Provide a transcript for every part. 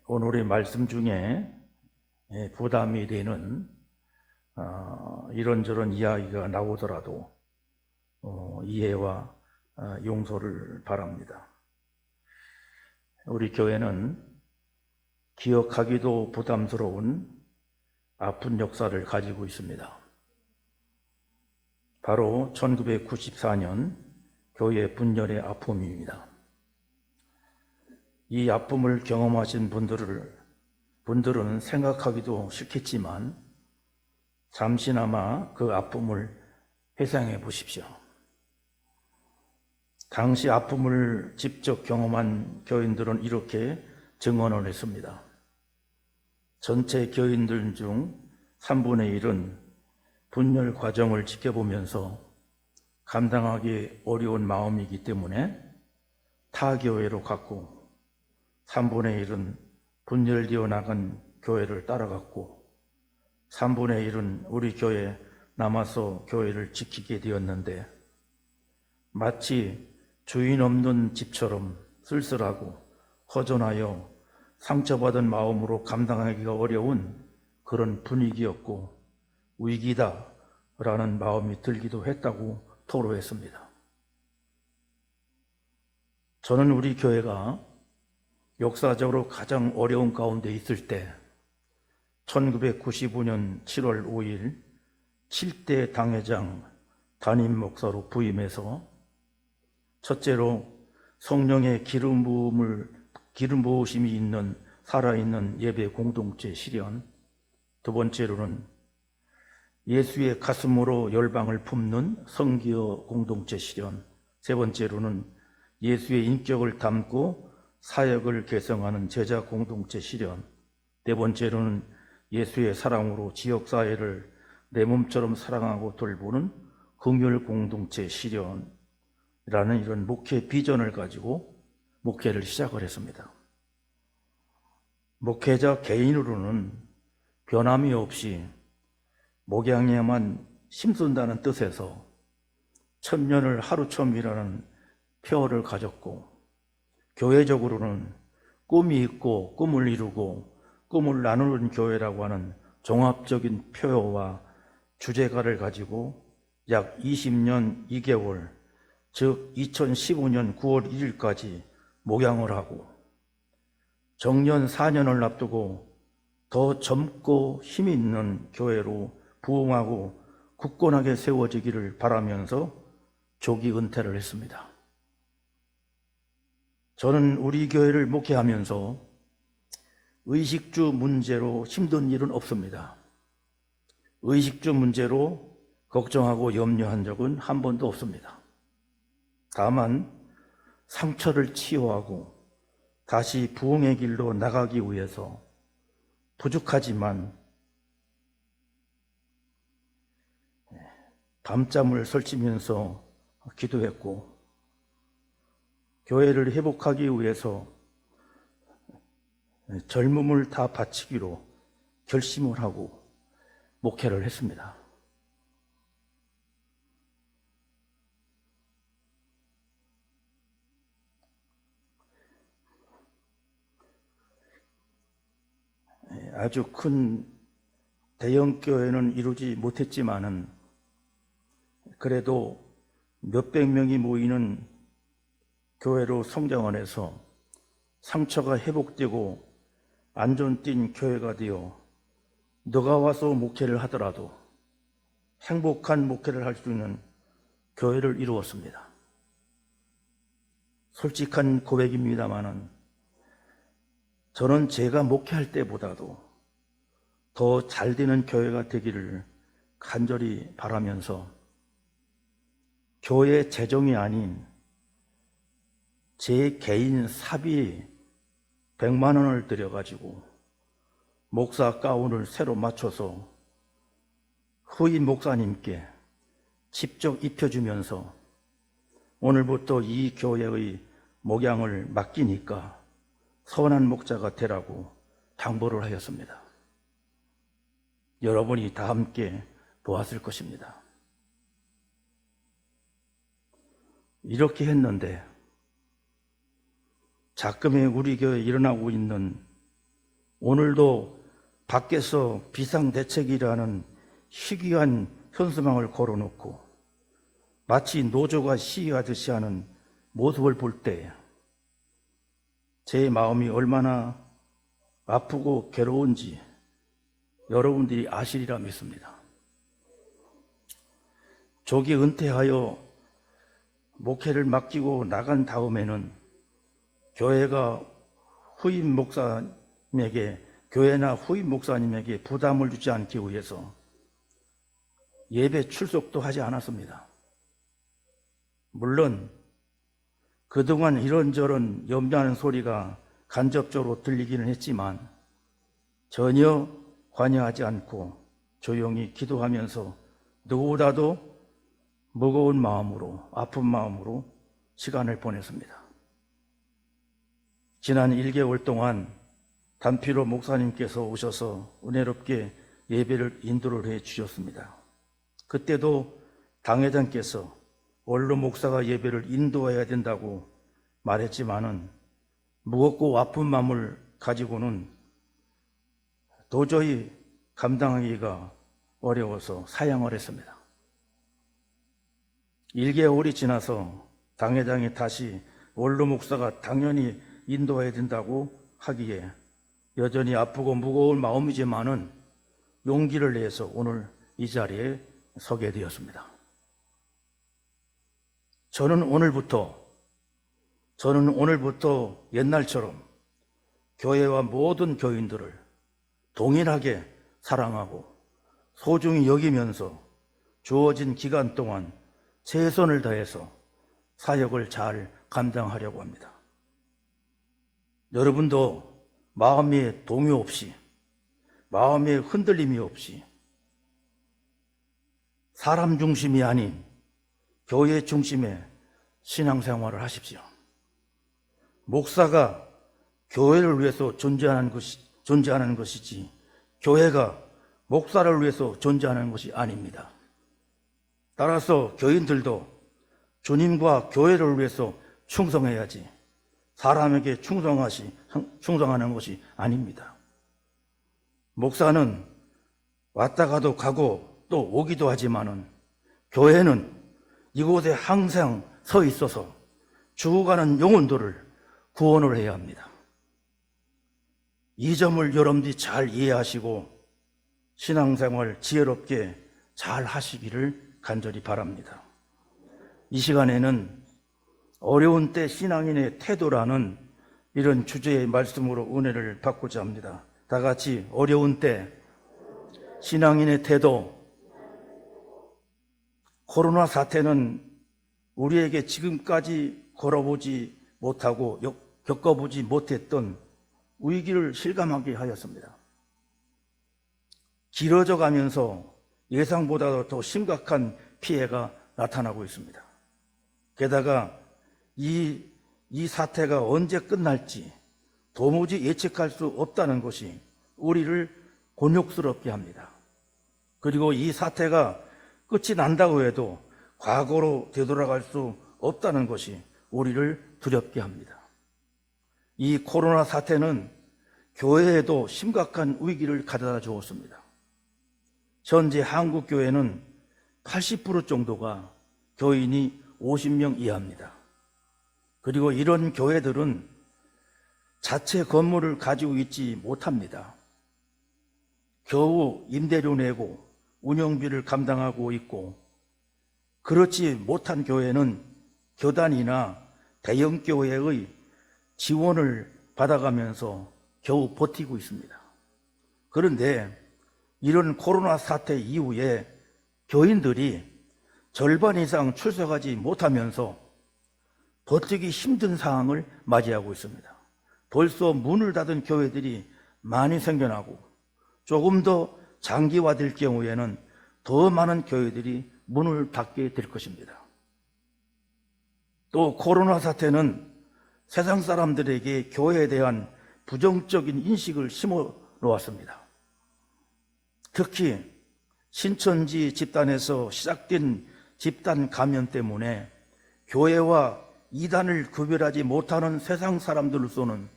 오늘의 말씀 중에 부담이 되는 이런저런 이야기가 나오더라도 이해와 용서를 바랍니다. 우리 교회는 기억하기도 부담스러운 아픈 역사를 가지고 있습니다. 바로 1994년 교회 분열의 아픔입니다. 이 아픔을 경험하신 분들은 생각하기도 싫겠지만 잠시나마 그 아픔을 회상해 보십시오. 당시 아픔을 직접 경험한 교인들은 이렇게 증언을 했습니다. 전체 교인들 중 3분의 1은 분열 과정을 지켜보면서 감당하기 어려운 마음이기 때문에 타 교회로 갔고, 3분의 1은 분열되어 나간 교회를 따라갔고, 3분의 1은 우리 교회에 남아서 교회를 지키게 되었는데, 마치 주인 없는 집처럼 쓸쓸하고 허전하여 상처받은 마음으로 감당하기가 어려운 그런 분위기였고 위기다라는 마음이 들기도 했다고 토로했습니다. 저는 우리 교회가 역사적으로 가장 어려운 가운데 있을 때 1995년 7월 5일 7대 당회장 담임 목사로 부임해서 첫째로 성령의 기름 부으심이 있는 살아있는 예배 공동체 실현, 두 번째로는 예수의 가슴으로 열방을 품는 성기어 공동체 실현, 세 번째로는 예수의 인격을 담고 사역을 개성하는 제자 공동체 실현, 네 번째로는 예수의 사랑으로 지역사회를 내 몸처럼 사랑하고 돌보는 긍휼 공동체 실현이라는 이런 목회 비전을 가지고 목회를 시작을 했습니다. 목회자 개인으로는 변함이 없이 목양에만 힘쓴다는 뜻에서 천년을 하루처럼이라는 표어를 가졌고, 교회적으로는 꿈이 있고 꿈을 이루고 꿈을 나누는 교회라고 하는 종합적인 표어와 주제가를 가지고 약 20년 2개월, 즉 2015년 9월 1일까지 목양을 하고, 정년 4년을 앞두고 더 젊고 힘 있는 교회로 부흥하고 굳건하게 세워지기를 바라면서 조기 은퇴를 했습니다. 저는 우리 교회를 목회하면서 의식주 문제로 힘든 일은 없습니다. 의식주 문제로 걱정하고 염려한 적은 한 번도 없습니다. 다만 상처를 치유하고 다시 부흥의 길로 나가기 위해서 부족하지만 밤잠을 설치면서 기도했고, 교회를 회복하기 위해서 젊음을 다 바치기로 결심을 하고 목회를 했습니다. 아주 큰 대형 교회는 이루지 못했지만은 그래도 몇백 명이 모이는 교회로 성장을 해서 상처가 회복되고 안전 띈 교회가 되어 너가 와서 목회를 하더라도 행복한 목회를 할 수 있는 교회를 이루었습니다. 솔직한 고백입니다만은 저는 제가 목회할 때보다도 더 잘 되는 교회가 되기를 간절히 바라면서 교회 재정이 아닌 제 개인 사비 100만 원을 들여가지고 목사 가운을 새로 맞춰서 후임 목사님께 직접 입혀주면서 오늘부터 이 교회의 목양을 맡기니까 선한 목자가 되라고 당부를 하였습니다. 여러분이 다 함께 보았을 것입니다. 이렇게 했는데 자금에 우리 교회에 일어나고 있는 오늘도 밖에서 비상대책이라는 희귀한 현수막을 걸어놓고 마치 노조가 시위하듯이 하는 모습을 볼 때 제 마음이 얼마나 아프고 괴로운지 여러분들이 아시리라 믿습니다. 조기 은퇴하여 목회를 맡기고 나간 다음에는 교회나 후임 목사님에게 부담을 주지 않기 위해서 예배 출석도 하지 않았습니다. 물론 그동안 이런저런 염려하는 소리가 간접적으로 들리기는 했지만 전혀 관여하지 않고 조용히 기도하면서 누구보다도 무거운 마음으로, 아픈 마음으로 시간을 보냈습니다. 지난 1개월 동안 단피로 목사님께서 오셔서 은혜롭게 예배를 인도를 해 주셨습니다. 그때도 당회장께서 원로 목사가 예배를 인도해야 된다고 말했지만은 무겁고 아픈 마음을 가지고는 도저히 감당하기가 어려워서 사양을 했습니다. 1개월이 지나서 당회장이 다시 원로 목사가 당연히 인도해야 된다고 하기에 여전히 아프고 무거운 마음이지만은 용기를 내서 오늘 이 자리에 서게 되었습니다. 저는 오늘부터 옛날처럼 교회와 모든 교인들을 동일하게 사랑하고 소중히 여기면서 주어진 기간 동안 최선을 다해서 사역을 잘 감당하려고 합니다. 여러분도 마음의 동요 없이, 마음의 흔들림이 없이 사람 중심이 아닌 교회 중심의 신앙생활을 하십시오. 목사가 교회를 위해서 존재하는 것이지 교회가 목사를 위해서 존재하는 것이 아닙니다. 따라서 교인들도 주님과 교회를 위해서 충성해야지 사람에게 충성하는 것이 아닙니다. 목사는 왔다 가도 가고 또 오기도 하지만은 교회는 이곳에 항상 서 있어서 죽어가는 영혼들을 구원을 해야 합니다. 이 점을 여러분들이 잘 이해하시고 신앙생활 지혜롭게 잘 하시기를 간절히 바랍니다. 이 시간에는 어려운 때 신앙인의 태도라는 이런 주제의 말씀으로 은혜를 받고자 합니다. 다 같이 어려운 때 신앙인의 태도. 코로나 사태는 우리에게 지금까지 걸어보지 못하고 겪어보지 못했던 위기를 실감하게 하였습니다. 길어져 가면서 예상보다도 더 심각한 피해가 나타나고 있습니다. 게다가 이 사태가 언제 끝날지 도무지 예측할 수 없다는 것이 우리를 곤욕스럽게 합니다. 그리고 이 사태가 끝이 난다고 해도 과거로 되돌아갈 수 없다는 것이 우리를 두렵게 합니다. 이 코로나 사태는 교회에도 심각한 위기를 가져다 주었습니다. 현재 한국 교회는 80% 정도가 교인이 50명 이하입니다. 그리고 이런 교회들은 자체 건물을 가지고 있지 못합니다. 겨우 임대료 내고 운영비를 감당하고 있고, 그렇지 못한 교회는 교단이나 대형교회의 지원을 받아가면서 겨우 버티고 있습니다. 그런데 이런 코로나 사태 이후에 교인들이 절반 이상 출석하지 못하면서 버티기 힘든 상황을 맞이하고 있습니다. 벌써 문을 닫은 교회들이 많이 생겨나고 조금 더 장기화될 경우에는 더 많은 교회들이 문을 닫게 될 것입니다. 또 코로나 사태는 세상 사람들에게 교회에 대한 부정적인 인식을 심어 놓았습니다. 특히 신천지 집단에서 시작된 집단 감염 때문에 교회와 이단을 구별하지 못하는 세상 사람들로서는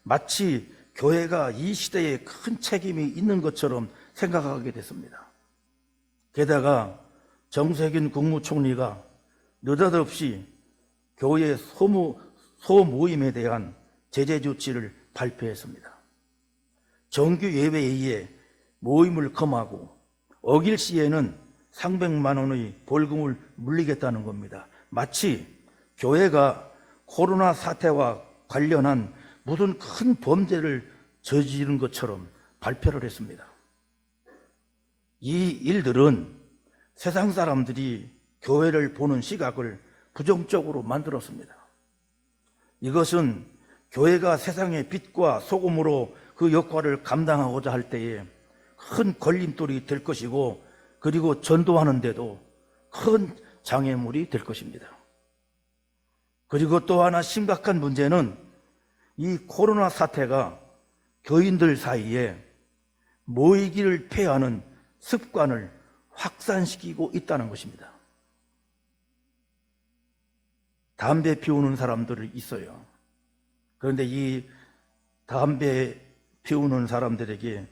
마치 교회가 이 시대에 큰 책임이 있는 것처럼 생각하게 됐습니다. 게다가 정세균 국무총리가 느닷없이 교회 소모임에 대한 제재 조치를 발표했습니다. 정규 예배에 의해 모임을 금하고 어길 시에는 상백만 원의 벌금을 물리겠다는 겁니다. 마치 교회가 코로나 사태와 관련한 무슨 큰 범죄를 저지른 것처럼 발표를 했습니다. 이 일들은 세상 사람들이 교회를 보는 시각을 부정적으로 만들었습니다. 이것은 교회가 세상의 빛과 소금으로 그 역할을 감당하고자 할 때에 큰 걸림돌이 될 것이고, 그리고 전도하는데도 큰 장애물이 될 것입니다. 그리고 또 하나 심각한 문제는 이 코로나 사태가 교인들 사이에 모이기를 폐하는 습관을 확산시키고 있다는 것입니다. 담배 피우는 사람들이 있어요. 그런데 이 담배 피우는 사람들에게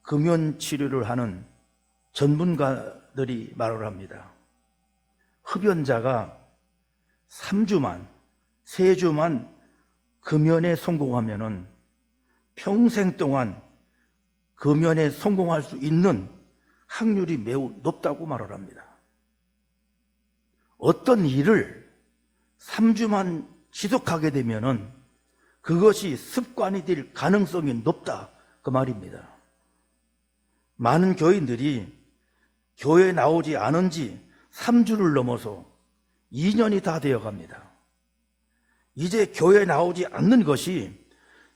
금연 치료를 하는 전문가들이 말을 합니다. 흡연자가 3주만, 3주만 금연에 성공하면은 평생 동안 금연에 성공할 수 있는 확률이 매우 높다고 말을 합니다. 어떤 일을 3주만 지속하게 되면은 그것이 습관이 될 가능성이 높다, 그 말입니다. 많은 교인들이 교회에 나오지 않은 지 3주를 넘어서 2년이 다 되어 갑니다. 이제 교회에 나오지 않는 것이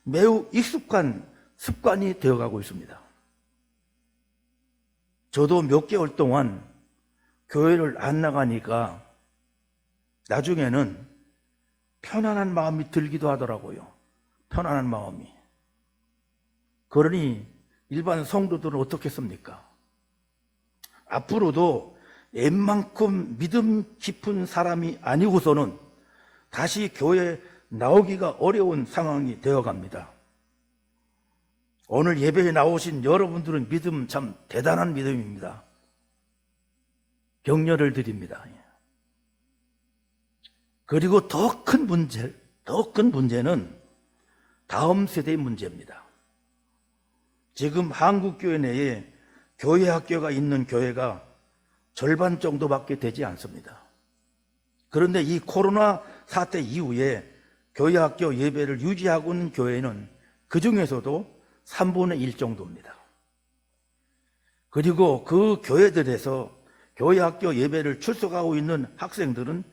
매우 익숙한 습관이 되어가고 있습니다. 저도 몇 개월 동안 교회를 안 나가니까 나중에는 편안한 마음이 들기도 하더라고요. 편안한 마음이. 그러니 일반 성도들은 어떻겠습니까? 앞으로도 웬만큼 믿음 깊은 사람이 아니고서는 다시 교회에 나오기가 어려운 상황이 되어갑니다. 오늘 예배에 나오신 여러분들은 믿음 참 대단한 믿음입니다. 격려를 드립니다. 그리고 더 큰 문제는 다음 세대의 문제입니다. 지금 한국교회 내에 교회 학교가 있는 교회가 절반 정도밖에 되지 않습니다. 그런데 이 코로나 사태 이후에 교회 학교 예배를 유지하고 있는 교회는 그 중에서도 3분의 1 정도입니다. 그리고 그 교회들에서 교회 학교 예배를 출석하고 있는 학생들은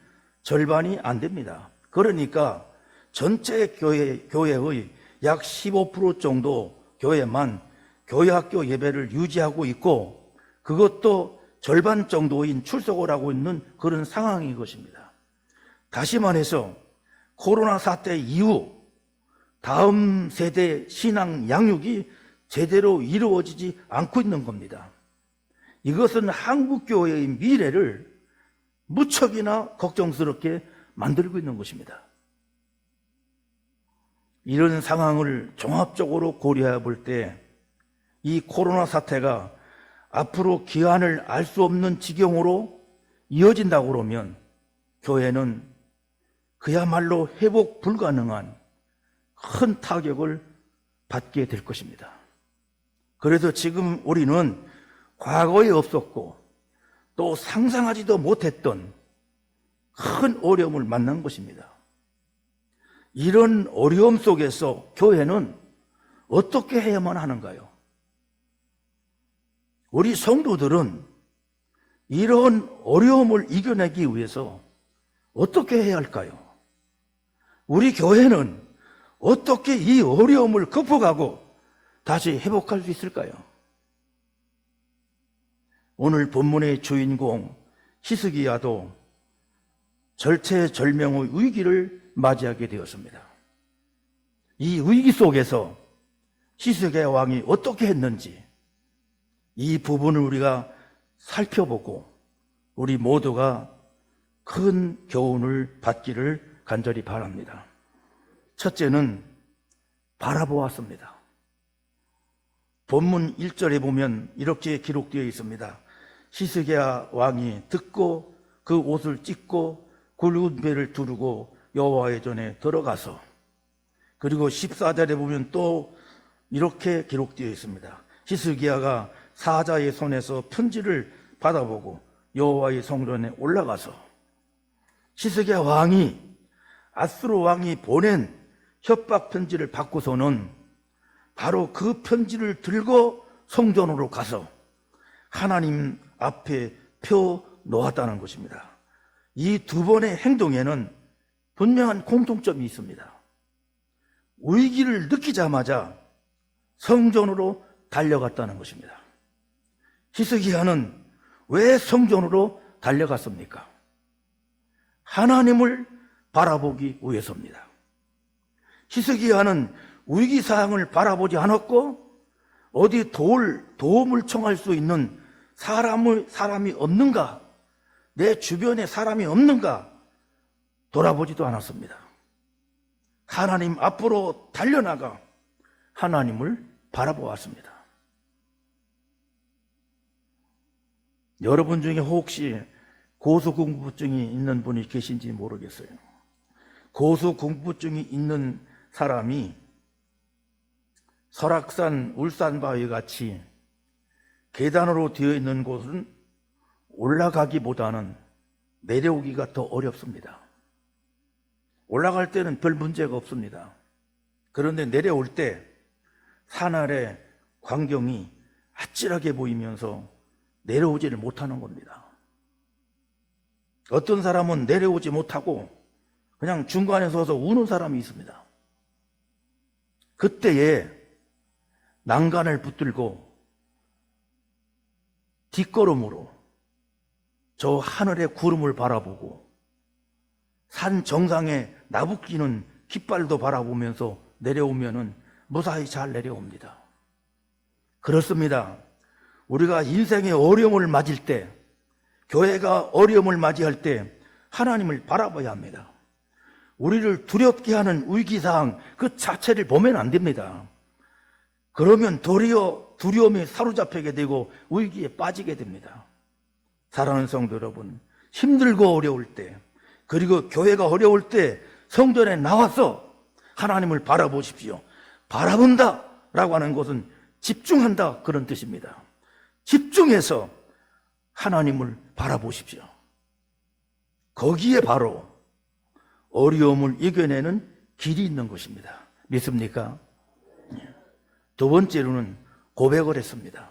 절반이 안 됩니다. 그러니까 전체 교회의 약 15% 정도 교회만 교회 학교 예배를 유지하고 있고, 그것도 절반 정도인 출석을 하고 있는 그런 상황인 것입니다. 다시 말해서 코로나 사태 이후 다음 세대 신앙 양육이 제대로 이루어지지 않고 있는 겁니다. 이것은 한국교회의 미래를 무척이나 걱정스럽게 만들고 있는 것입니다. 이런 상황을 종합적으로 고려해 볼 때 이 코로나 사태가 앞으로 기한을 알 수 없는 지경으로 이어진다고 그러면 교회는 그야말로 회복 불가능한 큰 타격을 받게 될 것입니다. 그래서 지금 우리는 과거에 없었고 또 상상하지도 못했던 큰 어려움을 만난 것입니다. 이런 어려움 속에서 교회는 어떻게 해야만 하는가요? 우리 성도들은 이런 어려움을 이겨내기 위해서 어떻게 해야 할까요? 우리 교회는 어떻게 이 어려움을 극복하고 다시 회복할 수 있을까요? 오늘 본문의 주인공 히스기야도 절체절명의 위기를 맞이하게 되었습니다. 이 위기 속에서 히스기야 왕이 어떻게 했는지 이 부분을 우리가 살펴보고 우리 모두가 큰 교훈을 받기를 간절히 바랍니다. 첫째는 바라보았습니다. 본문 1절에 보면 이렇게 기록되어 있습니다. 히스기야 왕이 듣고 그 옷을 찢고 굵은 배를 두르고 여호와의 전에 들어가서, 그리고 14절에 보면 또 이렇게 기록되어 있습니다. 히스기야가 사자의 손에서 편지를 받아보고 여호와의 성전에 올라가서, 히스기야 왕이 아수르 왕이 보낸 협박 편지를 받고서는 바로 그 편지를 들고 성전으로 가서 하나님 앞에 펴 놓았다는 것입니다. 이 두 번의 행동에는 분명한 공통점이 있습니다. 위기를 느끼자마자 성전으로 달려갔다는 것입니다. 히스기야는 왜 성전으로 달려갔습니까? 하나님을 바라보기 위해서입니다. 히스기야는 위기사항을 바라보지 않았고 어디 도움을 청할 수 있는 사람이 없는가, 내 주변에 사람이 없는가 돌아보지도 않았습니다. 하나님 앞으로 달려나가 하나님을 바라보았습니다. 여러분 중에 혹시 고소공포증이 있는 분이 계신지 모르겠어요. 고소공포증이 있는 사람이 설악산, 울산바위 같이 계단으로 되어 있는 곳은 올라가기보다는 내려오기가 더 어렵습니다. 올라갈 때는 별 문제가 없습니다. 그런데 내려올 때 산 아래 광경이 아찔하게 보이면서 내려오지를 못하는 겁니다. 어떤 사람은 내려오지 못하고 그냥 중간에 서서 우는 사람이 있습니다. 그때에 난간을 붙들고 뒷걸음으로 저 하늘의 구름을 바라보고 산 정상에 나부끼는 깃발도 바라보면서 내려오면은 무사히 잘 내려옵니다. 그렇습니다. 우리가 인생의 어려움을 맞을 때, 교회가 어려움을 맞이할 때 하나님을 바라봐야 합니다. 우리를 두렵게 하는 위기사항 그 자체를 보면 안 됩니다. 그러면 도리어 두려움에 사로잡히게 되고 위기에 빠지게 됩니다. 사랑하는 성도 여러분, 힘들고 어려울 때, 그리고 교회가 어려울 때 성전에 나와서 하나님을 바라보십시오. 바라본다 라고 하는 것은 집중한다, 그런 뜻입니다. 집중해서 하나님을 바라보십시오. 거기에 바로 어려움을 이겨내는 길이 있는 것입니다. 믿습니까? 두 번째로는 고백을 했습니다.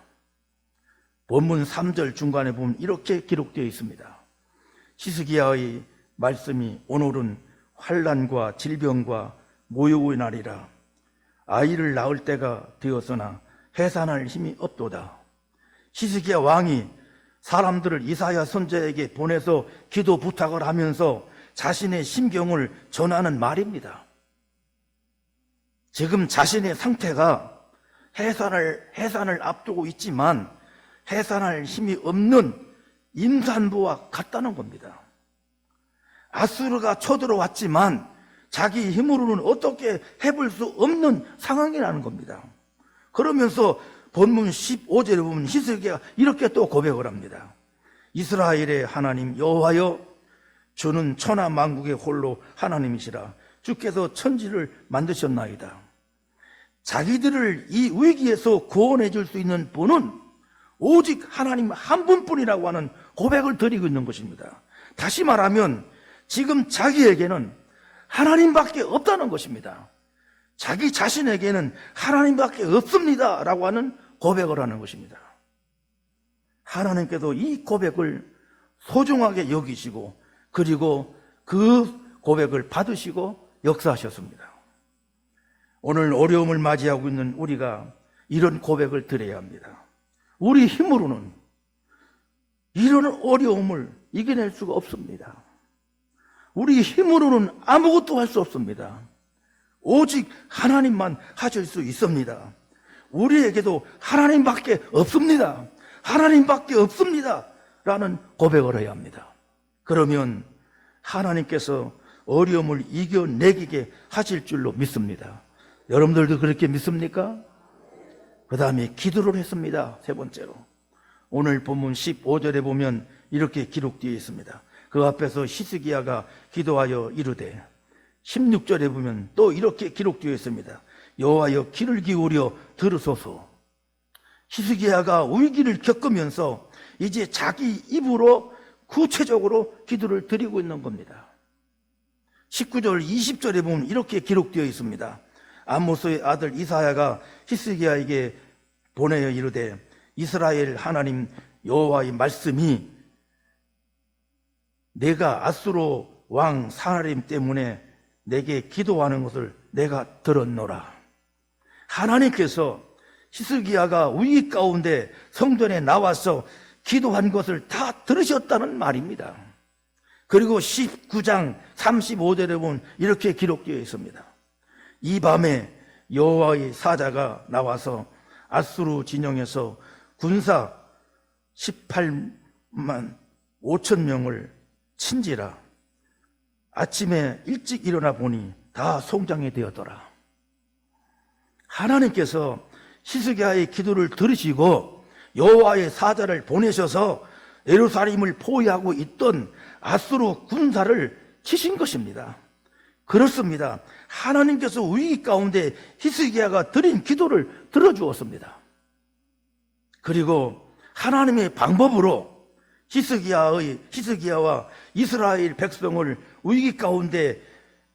본문 3절 중간에 보면 이렇게 기록되어 있습니다. 히스기야의 말씀이 오늘은 환난과 질병과 모욕의 날이라 아이를 낳을 때가 되었으나 해산할 힘이 없도다. 히스기야 왕이 사람들을 이사야 선지자에게 보내서 기도 부탁을 하면서 자신의 심경을 전하는 말입니다. 지금 자신의 상태가 해산을 앞두고 있지만 해산할 힘이 없는 임산부와 같다는 겁니다. 아수르가 쳐들어왔지만 자기 힘으로는 어떻게 해볼 수 없는 상황이라는 겁니다. 그러면서 본문 15절에 보면 히스기야가 이렇게 또 고백을 합니다. 이스라엘의 하나님 여호와여, 주는 천하 만국의 홀로 하나님이시라. 주께서 천지를 만드셨나이다. 자기들을 이 위기에서 구원해 줄 수 있는 분은 오직 하나님 한 분뿐이라고 하는 고백을 드리고 있는 것입니다. 다시 말하면 지금 자기에게는 하나님밖에 없다는 것입니다. 자기 자신에게는 하나님밖에 없습니다 라고 하는 고백을 하는 것입니다. 하나님께서 이 고백을 소중하게 여기시고 그리고 그 고백을 받으시고 역사하셨습니다. 오늘 어려움을 맞이하고 있는 우리가 이런 고백을 드려야 합니다. 우리 힘으로는 이런 어려움을 이겨낼 수가 없습니다. 우리 힘으로는 아무것도 할 수 없습니다. 오직 하나님만 하실 수 있습니다. 우리에게도 하나님밖에 없습니다. 하나님밖에 없습니다 라는 고백을 해야 합니다. 그러면 하나님께서 어려움을 이겨내게 하실 줄로 믿습니다. 여러분들도 그렇게 믿습니까? 그 다음에 기도를 했습니다. 세 번째로. 오늘 본문 15절에 보면 이렇게 기록되어 있습니다. 그 앞에서 히스기야가 기도하여 이르되, 16절에 보면 또 이렇게 기록되어 있습니다. 여호와여 귀를 기울여 들으소서. 히스기야가 위기를 겪으면서 이제 자기 입으로 구체적으로 기도를 드리고 있는 겁니다. 19절 20절에 보면 이렇게 기록되어 있습니다. 아모스의 아들 이사야가 히스기야에게 보내어 이르되, 이스라엘 하나님 여호와의 말씀이 내가 아수르 왕 사나림 때문에 내게 기도하는 것을 내가 들었노라. 하나님께서 히스기야가 위기 가운데 성전에 나와서 기도한 것을 다 들으셨다는 말입니다. 그리고 19장 35절에 보면 이렇게 기록되어 있습니다. 이 밤에 여호와의 사자가 나와서 아수르 진영에서 군사 18만 5천 명을 친지라. 아침에 일찍 일어나 보니 다 송장이 되었더라. 하나님께서 히스기야의 기도를 들으시고 여호와의 사자를 보내셔서 예루살렘을 포위하고 있던 아수르 군사를 치신 것입니다. 그렇습니다. 하나님께서 위기 가운데 히스기야가 드린 기도를 들어주었습니다. 그리고 하나님의 방법으로 히스기야와 이스라엘 백성을 위기 가운데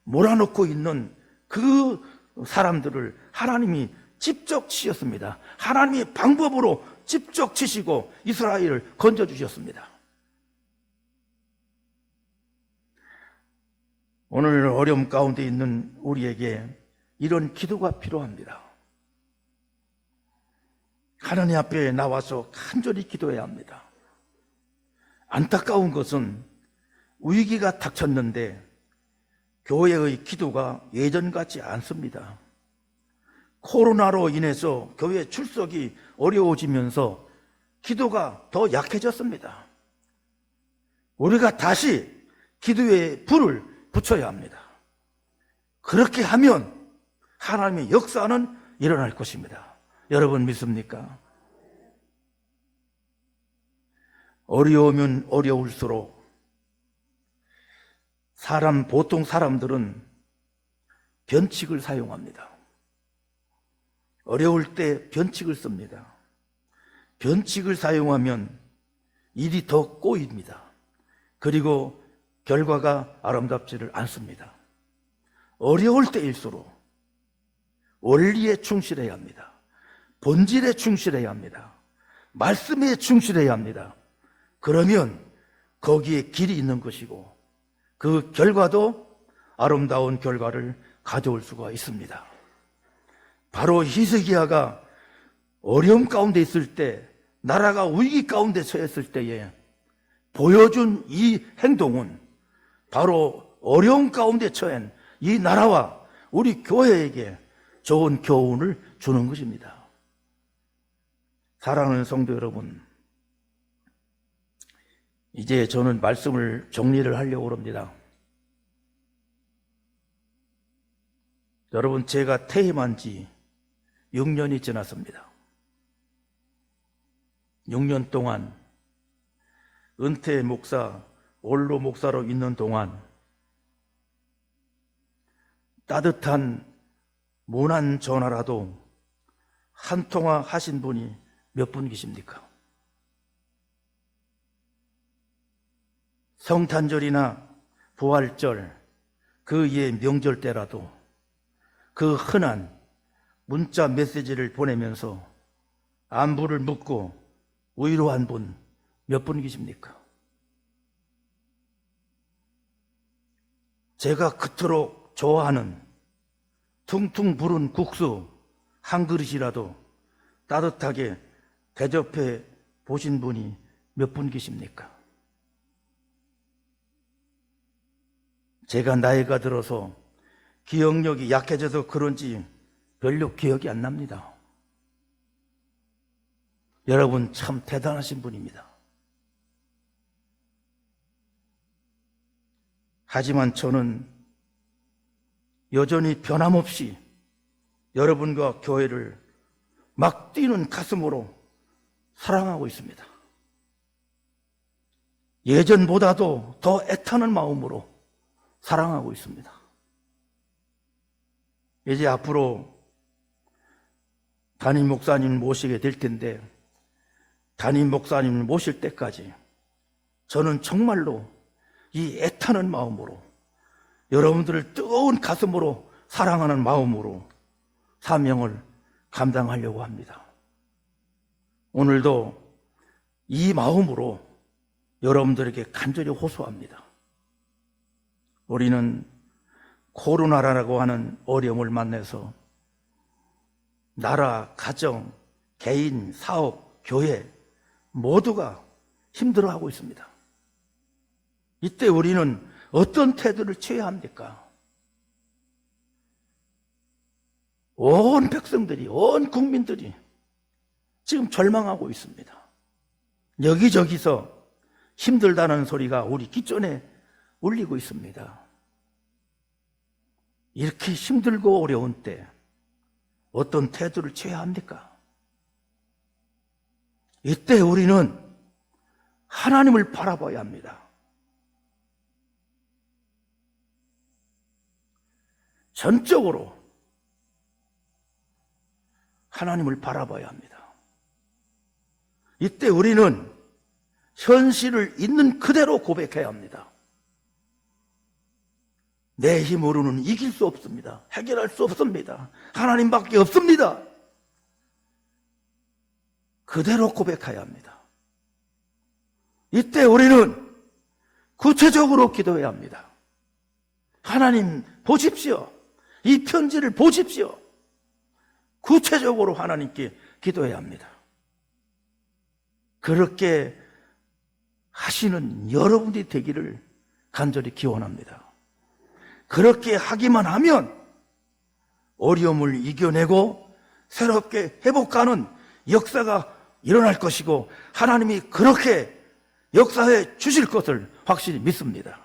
몰아넣고 있는 그 사람들을 하나님이 직접 치셨습니다. 하나님의 방법으로 직접 치시고 이스라엘을 건져주셨습니다. 오늘 어려움 가운데 있는 우리에게 이런 기도가 필요합니다. 하나님 앞에 나와서 간절히 기도해야 합니다. 안타까운 것은 위기가 닥쳤는데 교회의 기도가 예전 같지 않습니다. 코로나로 인해서 교회 출석이 어려워지면서 기도가 더 약해졌습니다. 우리가 다시 기도에 불을 붙여야 합니다. 그렇게 하면 하나님의 역사는 일어날 것입니다. 여러분 믿습니까? 어려우면 어려울수록 보통 사람들은 변칙을 사용합니다. 어려울 때 변칙을 씁니다. 변칙을 사용하면 일이 더 꼬입니다. 그리고 결과가 아름답지를 않습니다. 어려울 때일수록 원리에 충실해야 합니다. 본질에 충실해야 합니다. 말씀에 충실해야 합니다. 그러면 거기에 길이 있는 것이고 그 결과도 아름다운 결과를 가져올 수가 있습니다. 바로 히스기야가 어려움 가운데 있을 때, 나라가 위기 가운데 처했을 때에 보여준 이 행동은 바로 어려움 가운데 처한 이 나라와 우리 교회에게 좋은 교훈을 주는 것입니다. 사랑하는 성도 여러분, 이제 저는 말씀을 정리를 하려고 합니다. 여러분, 제가 퇴임한 지 6년이 지났습니다. 6년 동안 은퇴 목사, 원로 목사로 있는 동안 따뜻한 문안 전화라도 한 통화 하신 분이 몇 분 계십니까? 성탄절이나 부활절, 그 이외 명절 때라도 그 흔한 문자 메시지를 보내면서 안부를 묻고 위로한 분 몇 분 계십니까? 제가 그토록 좋아하는 퉁퉁 부른 국수 한 그릇이라도 따뜻하게 대접해 보신 분이 몇 분 계십니까? 제가 나이가 들어서 기억력이 약해져서 그런지 별로 기억이 안 납니다. 여러분 참 대단하신 분입니다. 하지만 저는 여전히 변함없이 여러분과 교회를 막 뛰는 가슴으로 사랑하고 있습니다. 예전보다도 더 애타는 마음으로 사랑하고 있습니다. 이제 앞으로 담임 목사님을 모시게 될 텐데, 담임 목사님을 모실 때까지 저는 정말로 이 애타는 마음으로, 여러분들을 뜨거운 가슴으로 사랑하는 마음으로 사명을 감당하려고 합니다. 오늘도 이 마음으로 여러분들에게 간절히 호소합니다. 우리는 코로나라고 하는 어려움을 만나서 나라, 가정, 개인, 사업, 교회 모두가 힘들어하고 있습니다. 이때 우리는 어떤 태도를 취해야 합니까? 온 백성들이, 온 국민들이 지금 절망하고 있습니다. 여기저기서 힘들다는 소리가 우리 귓전에 울리고 있습니다. 이렇게 힘들고 어려운 때 어떤 태도를 취해야 합니까? 이때 우리는 하나님을 바라봐야 합니다. 전적으로 하나님을 바라봐야 합니다. 이때 우리는 현실을 있는 그대로 고백해야 합니다. 내 힘으로는 이길 수 없습니다. 해결할 수 없습니다. 하나님밖에 없습니다. 그대로 고백해야 합니다. 이때 우리는 구체적으로 기도해야 합니다. 하나님 보십시오. 이 편지를 보십시오. 구체적으로 하나님께 기도해야 합니다. 그렇게 하시는 여러분이 되기를 간절히 기원합니다. 그렇게 하기만 하면 어려움을 이겨내고 새롭게 회복하는 역사가 일어날 것이고, 하나님이 그렇게 역사해 주실 것을 확실히 믿습니다.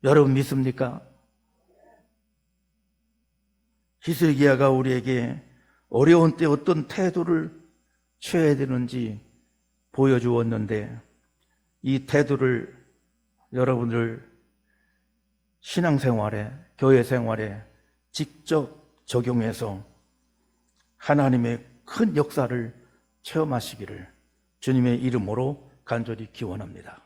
여러분 믿습니까? 히스기야가 우리에게 어려운 때 어떤 태도를 취해야 되는지 보여주었는데, 이 태도를 여러분들 신앙생활에, 교회 생활에 직접 적용해서 하나님의 큰 역사를 체험하시기를 주님의 이름으로 간절히 기원합니다.